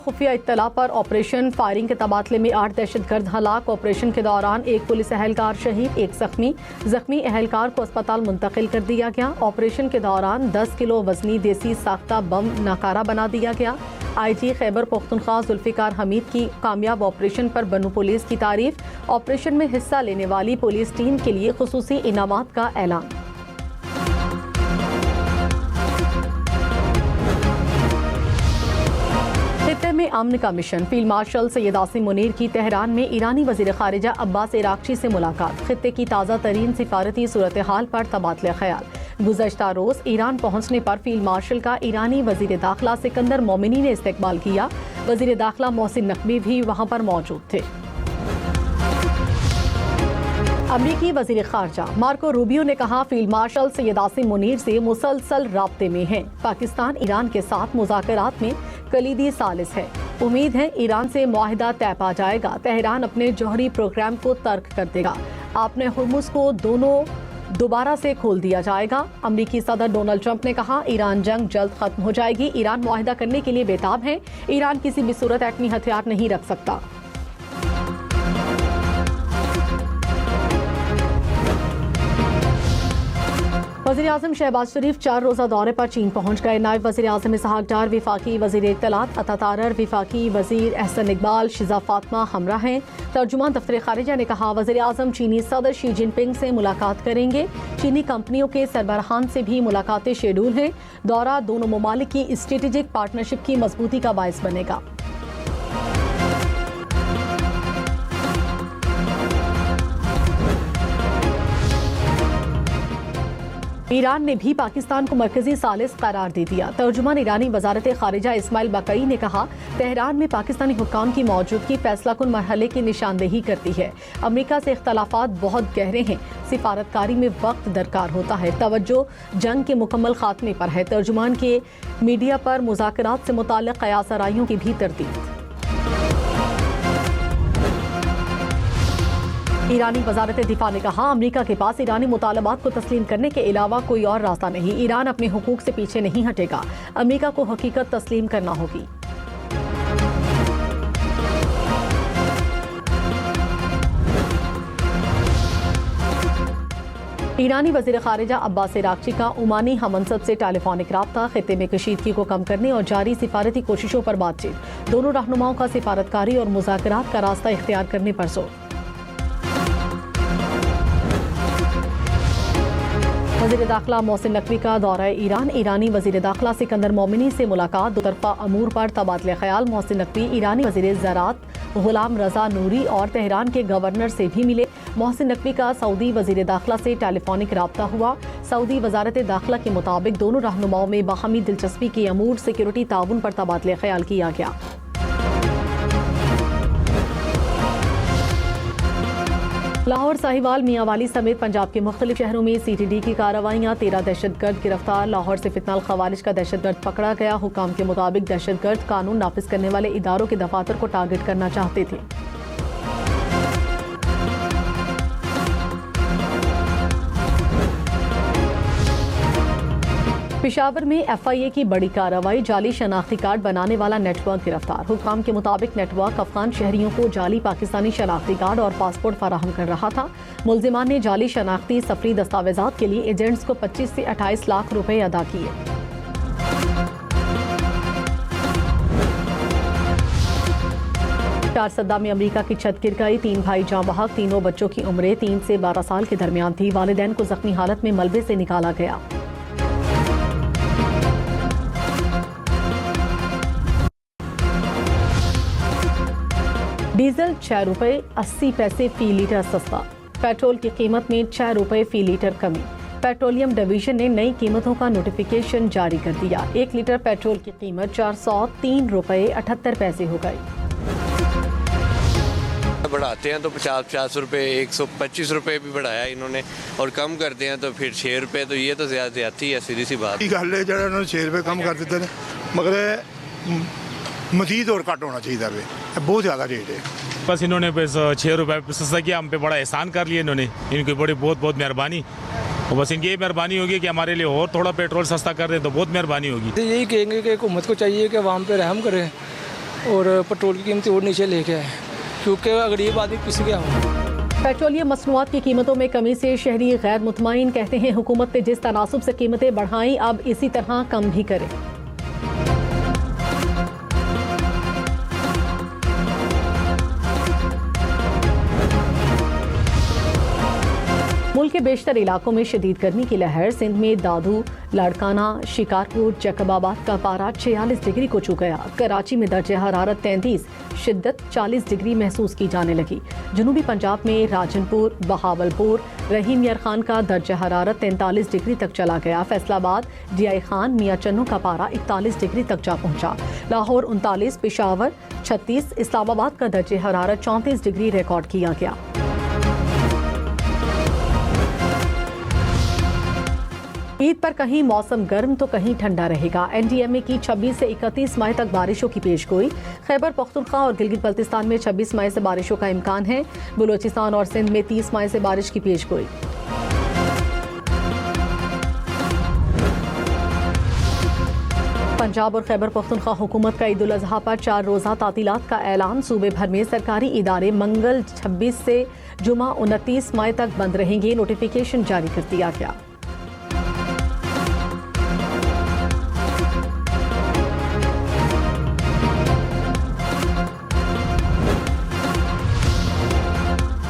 खुफिया इत्तला पर operation firing के तबादले में 8 दहशतगर्द हलाक। ऑपरेशन के दौरान एक पुलिस एहलकार शहीद, एक जख्मी एहलकार को अस्पताल मुंतकिल कर दिया गया। ऑपरेशन के दौरान 10 किलो वजनी देसी साख्ता बम नाकारा बना दिया गया। IG खैबर पख्तूनख्वा जुल्फिकार हमीद की कामयाब ऑपरेशन पर बनू पुलिस की तारीफ। ऑपरेशन में हिस्सा लेने वाली पुलिस टीम के लिए खुसूसी इनामात का ऐलान। खित्ते में अमन का mission. Field marshal Syed Asim Munir की तेहरान में ईरानी वजीर खारिजा अब्बास इराक्ची से मुलाकात। खित्ते की ताज़ा तरीन सिफारती सूरत हाल पर तबादला ख्याल। गुज़श्ता रोज़ ईरान पहुँचने पर फील्ड मार्शल का ईरानी वजीर दाखिला सिकंदर मोमिनी ने इस्तकबाल किया। वजीर दाखिला मोहसिन नकवी भी वहाँ पर मौजूद थे। अमरीकी वजीर खारजा मार्को रूबियो ने कहा, फील्ड मार्शल सैयद आसिम मुनीर से मुसलसल राब्ते में हैं। पाकिस्तान ईरान के साथ मुज़ाकरात में कलीदी सालिस है। उम्मीद है ईरान से मुआहिदा तय पा जाएगा। तेहरान अपने जौहरी प्रोग्राम को तर्क कर देगा। आपने हुर्मुज को दोबारा से खोल दिया जाएगा। अमरीकी सदर डोनाल्ड ट्रंप ने कहा, ईरान जंग जल्द खत्म हो जाएगी। ईरान मुआहिदा करने के लिए बेताब है। ईरान किसी भी सूरत एटमी हथियार नहीं रख सकता। वज़ीर आज़म शहबाज शरीफ 4 रोज़ा दौरे पर चीन पहुँच गए। नायब वज़ीर आज़म इसहाक डार, विफाकी वज़ीर इत्तलात अता तारर, विफाकी वज़ीर एहसन इकबाल, शिजा फातिमा हमरा हैं। तर्जुमान दफ्तर खारिजा ने कहा, वज़ीर आज़म चीनी सदर शी जिनपिंग से मुलाकात करेंगे। चीनी कंपनियों के सरबराहान से भी मुलाकातें शेड्यूल हैं। दौरा दोनों ममालिक की स्ट्रेटेजिक पार्टनरशिप की मजबूती का बायस बनेगा। ईरान ने भी पाकिस्तान को मरकजी सालिस करार दे दिया। तर्जुमान ईरानी वजारत खारिजा इस्माइल बकई ने कहा, तेहरान में पाकिस्तानी हुक्काम की मौजूदगी फैसलाकुन मरहले की निशानदेही करती है। अमरीका से इख्तलाफात बहुत गहरे हैं। सिफारतकारी में वक्त दरकार होता है। तवज्जो जंग के मुकम्मल खात्मे पर है। तर्जुमान के मीडिया पर मुज़ाकरात से मुताल्लिक़ क़यास आराइयों की भी तरदीद। ईरानी वजारत दिफा ने कहा, अमरीका के पास ईरानी मुतालबात को तस्लीम करने के अलावा कोई और रास्ता नहीं। ईरान अपने हुकूक से पीछे नहीं हटेगा। अमरीका को हकीकत तस्लीम करना होगी। ईरानी वज़ीर खारिजा अब्बास इराक्ची का ओमानी हममंसब से टेलीफोनिक राब्ता। खित्ते में कशीदगी को कम करने और जारी सिफारती कोशिशों पर बातचीत। दोनों रहनुमाओं का सिफारतकारी और मुज़ाकरात का रास्ता इख्तियार करने पर जोर। वज़ीर दाखिला मोहसिन नकवी का दौरा ईरान। ईरानी वज़ीर दाखिला सिकंदर मोमिनी से मुलाकात। दो तरफा अमूर पर तबादला ख्याल। मोहसिन नकवी ईरानी वज़ीर ज़राअत गुलाम रज़ा नूरी और तेहरान के गवर्नर से भी मिले। मोहसिन नकवी का सऊदी वज़ीर दाखिला से टेलीफोनिक राब्ता हुआ। सऊदी वजारत दाखिला के मुताबिक दोनों रहनुमाओं में बाहमी दिलचस्पी के अमूर सिक्योरिटी ताउन पर तबादला ख्याल किया गया। लाहौर, साहिवाल, मियांवाली समेत पंजाब के मुख्तलिफ शहरों में CTD की कार्रवाइयाँ। 13 दहशतगर्द गिरफ्तार। लाहौर से फितनाल खवारिज का दहशतगर्द पकड़ा गया। हुकाम के मुताबिक दहशतगर्द कानून नाफिज करने वाले इदारों के दफातर को टारगेट करना चाहते थे। पेशावर में FIA की बड़ी कार्रवाई। जाली शनाख्ती कार्ड बनाने वाला नेटवर्क गिरफ्तार। हुकाम के मुताबिक नेटवर्क अफगान शहरियों को जाली पाकिस्तानी शनाख्ती कार्ड और पासपोर्ट फराहम कर रहा था। मुलजिमान ने जाली शनाख्ती सफरी दस्तावेजात के लिए एजेंट्स को 25 से 28 लाख रुपए अदा किए। चारसद्दा में अमेरिका की छत गिर गई। 3 भाई जाँ बहक। तीनों बच्चों की उम्रें 3 से 12 साल के दरमियान थी। वालिदैन को जख्मी हालत में मलबे से निकाला गया। डीजल 6 रुपये 80 पैसे फी लीटर सस्ता। पेट्रोल की कीमत में 6 रुपये फी लीटर कमी। पेट्रोलियम डिवीजन ने नई कीमतों का नोटिफिकेशन जारी कर दिया। 1 लीटर पेट्रोल की कीमत 403 रुपये 78 पैसे हो गई। बढ़ाते हैं तो 50 रुपये 125 रुपये भी बढ़ाया इन्होंने, और कम करते हैं तो फिर 6 रुपये। तो ये तो ज्यादती है, सीधी सी बात। गल है जो उन्होंने 6 रुपये कम कर देते हैं, मगर मजीद और घट होना चाहिए। बहुत ज़्यादा रेट है। बस इन्होंने बस 6 रुपये सस्ता किया, हम पे बड़ा एहसान कर लिया इन्होंने। इनकी बड़ी बहुत मेहरबानी। और बस इनकी ये मेहरबानी होगी कि हमारे लिए और थोड़ा पेट्रोल सस्ता कर दें तो बहुत मेहरबानी होगी। यही कहेंगे कि हुकूमत को चाहिए कि अवाम पे रहम करे और पेट्रोल की कीमतें और नीचे लेके आए, क्योंकि गरीब आदमी पिस गया हो। पेट्रोलियम मसनूआत की कीमतों में कमी से शहरी गैर मुतमईन, कहते हैं हुकूमत ने जिस तनासुब से कीमतें बढ़ाई अब इसी तरह कम भी करे। मुल्क के बेशतर इलाकों में शदीद गर्मी की लहर। सिंध में दादू, लाड़काना, शिकारपुर, जैकबाबाद का पारा 46 डिग्री को छू गया। कराची में दर्जे हरारत 33, शिद्दत 40 डिग्री महसूस की जाने लगी। जनूबी पंजाब में राजनपुर, बहावलपुर, रहीम यार खान का दर्जे हरारत 43 डिग्री तक चला गया। फैसलाबाद, DI खान, मियाँ चन्नू का पारा 41 डिग्री तक जा पहुंचा। लाहौर 39, पेशावर 36, इस्लामाबाद का दर्जे हरारत 34 डिग्री रिकॉर्ड किया गया। ईद पर कहीं मौसम गर्म तो कहीं ठंडा रहेगा। NDMA की 26 से 31 मई तक बारिशों की पेशगोई। खैबर पख्तूनख्वा और गिलगित बल्तिस्तान में 26 मई से बारिशों का इम्कान है। बलूचिस्तान और सिंध में 30 मई से बारिश की पेशगोई। पंजाब और खैबर पख्तूनख्वा हुकूमत का ईद उल अजहा पर 4 रोज़ा तातीलात का ऐलान। सूबे भर में सरकारी इदारे मंगल 26 से जुमा 29 मई तक बंद रहेंगे। नोटिफिकेशन जारी कर दिया गया।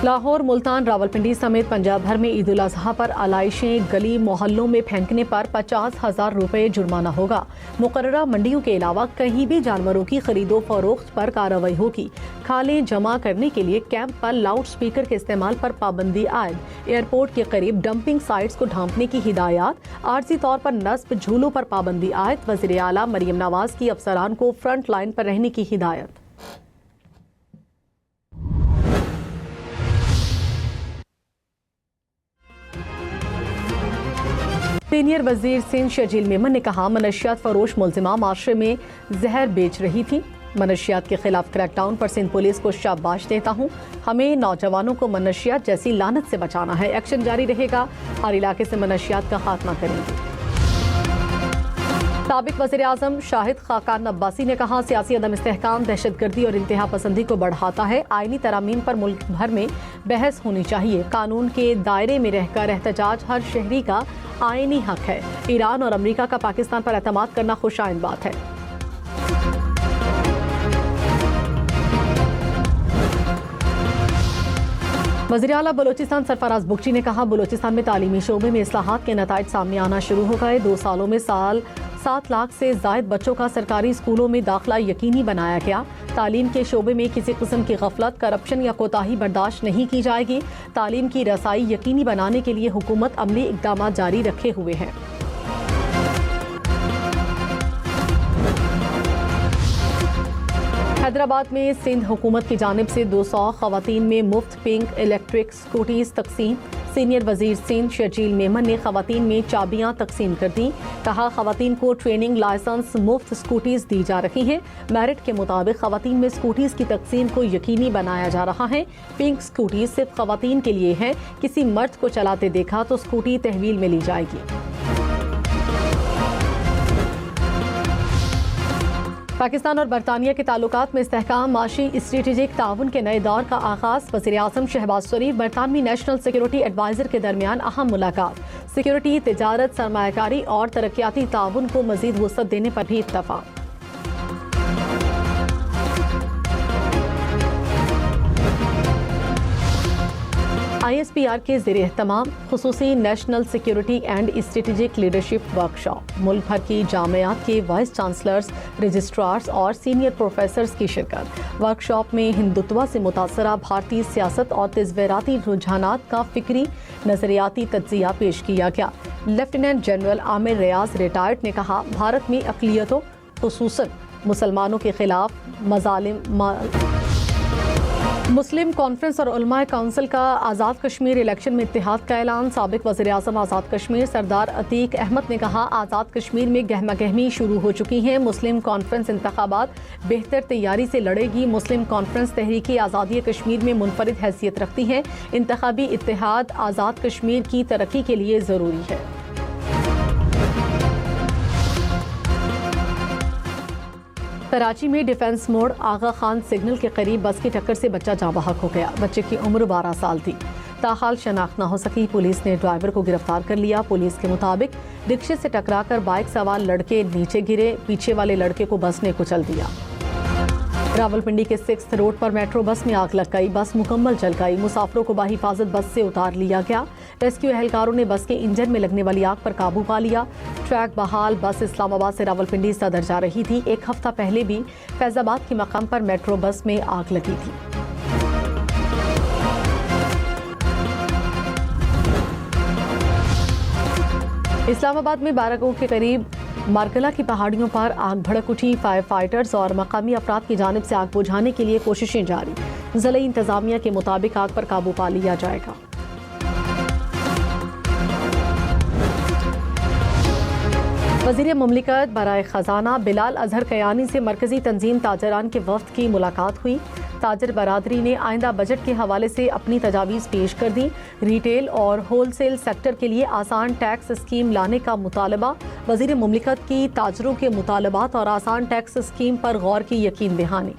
लाहौर, मुल्तान, रावलपिंडी समेत पंजाब भर में ईद उल अजहा पर आलाइशें गली मोहल्लों में फेंकने पर 50,000 रुपये जुर्माना होगा। मुकर्ररा मंडियों के अलावा कहीं भी जानवरों की खरीदो फरोख्त पर कार्रवाई होगी। खालें जमा करने के लिए कैंप पर लाउड स्पीकर के इस्तेमाल पर पाबंदी आयद। एयरपोर्ट के करीब डंपिंग साइट्स को ढांपने की हिदायत। आर्जी तौर पर नस्ब झूलों पर पाबंदी आयद। वज़ीर आला मरियम नवाज की अफसरान को फ्रंट लाइन पर रहने की हिदायत। सीनियर वजीर सिंध शर्जील मेमन ने कहा, मनशियात फरोश मुलजिमा माशरे में जहर बेच रही थी। मनशियात के खिलाफ क्रैकडाउन पर सिंध पुलिस को शाबाश देता हूँ। हमें नौजवानों को मनशियात जैसी लानत से बचाना है। एक्शन जारी रहेगा। हर इलाके से मनशियात का खात्मा करेंगे। साबिक वज़ीर आज़म शाहिद खाकान अब्बासी ने कहा, सियासी अदम इस्तेहकाम दहशतगर्दी और इंतहा पसंदी को बढ़ाता है। आईनी तरामीम पर मुल्क भर में बहस होनी चाहिए। कानून के दायरे में रहकर एहतजाज हर शहरी का आईनी हक है। ईरान और अमेरिका का पाकिस्तान पर एतमाद करना खुशाइंद बात है। वज़ीर आला बलोचिस्तान सरफराज बुगची ने कहा, बलोचिस्तान में तालीमी शोबे में इस्लाहात के नताइज सामने आना शुरू हो गए। 2 सालों में 7 लाख से ज़ायद बच्चों का सरकारी स्कूलों में दाखिला यकीनी बनाया गया। तालीम के शोबे में किसी किस्म की गफलत, करप्शन या कोताही बर्दाश्त नहीं की जाएगी। तालीम की रसाई यकीनी बनाने के लिए हुकूमत अमली इक़दाम जारी रखे हुए हैं। हैदराबाद में सिंध हुकूमत की जानिब से 200 खवातीन में मुफ्त पिंक इलेक्ट्रिक स्कूटीज तकसीम। सीनियर वजीर सिंध शर्जील मेमन ने खवातीन में चाबियां तकसीम कर दी। कहा, खवातीन को ट्रेनिंग लाइसेंस मुफ्त स्कूटीज दी जा रही हैं। मेरिट के मुताबिक खवातीन में स्कूटीज की तकसीम को यकीनी बनाया जा रहा है। पिंक स्कूटीज सिर्फ खवातीन के लिए है। किसी मर्द को चलाते देखा तो स्कूटी तहवील में ली जाएगी। पाकिस्तान और बरतानिया के ताल्लुकात में इस्तेहकाम, माशी स्ट्रेटेजिक ताउन के नए दौर का आगाज। वज़ीर आज़म शहबाज शरीफ बरतानवी नेशनल सिक्योरिटी एडवाइजर के दरमियान अहम मुलाकात। सिक्योरिटी, तिजारत, सरमायाकारी और तरक्याती ताउन को मजीद वुसअत देने पर भी इत्तफाक। ISPR के ज़ेरे एहतमाम खुसूसी national security and strategic leadership workshop. मुल्क भर की जामियात के वाइस चांसलर्स, रजिस्ट्रार्स और सीनियर प्रोफेसर्स की शिरकत। वर्कशॉप में हिंदुत्व से मुतासरा भारतीय सियासत और तज़वीराती रुझानात का फिक्री नज़रियाती तज्ज़िया पेश किया गया। लेफ्टिनेंट जनरल आमिर रियाज रिटायर्ड ने कहा, भारत में अक़लियतों खुसूसन मुसलमानों के खिलाफ मज़ालिम मुस्लिम कॉन्फ्रेंस और उलमाए काउंसिल का आज़ाद कश्मीर इलेक्शन में इत्तेहाद का ऐलान। साबिक वज़ीर आज़म आज़ाद कश्मीर सरदार अतीक अहमद ने कहा, आज़ाद कश्मीर में गहमा गहमी शुरू हो चुकी है। मुस्लिम कॉन्फ्रेंस इंतखाबात बेहतर तैयारी से लड़ेगी। मुस्लिम कॉन्फ्रेंस तहरीकी आज़ादी कश्मीर में मुनफरिद हैसियत रखती है। इंतखाबी इत्तेहाद आज़ाद कश्मीर की तरक्की के लिए ज़रूरी है। कराची में डिफेंस मोड़ आगा खान सिग्नल के करीब बस की टक्कर से बच्चा जाँ बहक हो गया। बच्चे की उम्र 12 साल थी। ताहाल शनाख्त न हो सकी। पुलिस ने ड्राइवर को गिरफ्तार कर लिया। पुलिस के मुताबिक रिक्शे से टकराकर बाइक सवार लड़के नीचे गिरे। पीछे वाले लड़के को बस ने कुचल दिया। रावलपिंडी के 6th रोड पर मेट्रो बस में आग लग गई। बस मुकम्मल जल गई। मुसाफिरों को बाहिफाजत बस से उतार लिया गया। रेस्क्यू एहलकारों ने बस के इंजन में लगने वाली आग पर काबू पा लिया। ट्रैक बहाल। बस इस्लामाबाद से रावलपिंडी सदर जा रही थी। एक हफ्ता पहले भी फैजाबाद के मकाम पर मेट्रो बस में आग लगी थी। इस्लामाबाद में बारागों के करीब मारकला की पहाड़ियों पर आग भड़क उठी। फायर फाइटर्स और मकामी अफराद की जानिब से आग बुझाने के लिए कोशिशें जारी। ज़िला इंतजामिया के मुताबिक आग पर काबू पा लिया जाएगा। वज़ीर मुमलिकत बराए ख़जाना बिलाल अजहर कयानी से मरकज़ी तंजीम ताजरान के वफ़द की मुलाकात हुई। ताजर बरादरी ने आइंदा बजट के हवाले से अपनी तजावीज़ पेश कर दी। रिटेल और होलसेल सेक्टर के लिए आसान टैक्स स्कीम लाने का मुतालबा। वज़ीर मुमलिकत की ताजरों के मुतालबात और आसान टैक्स स्कीम पर गौर की यकीन दहानी।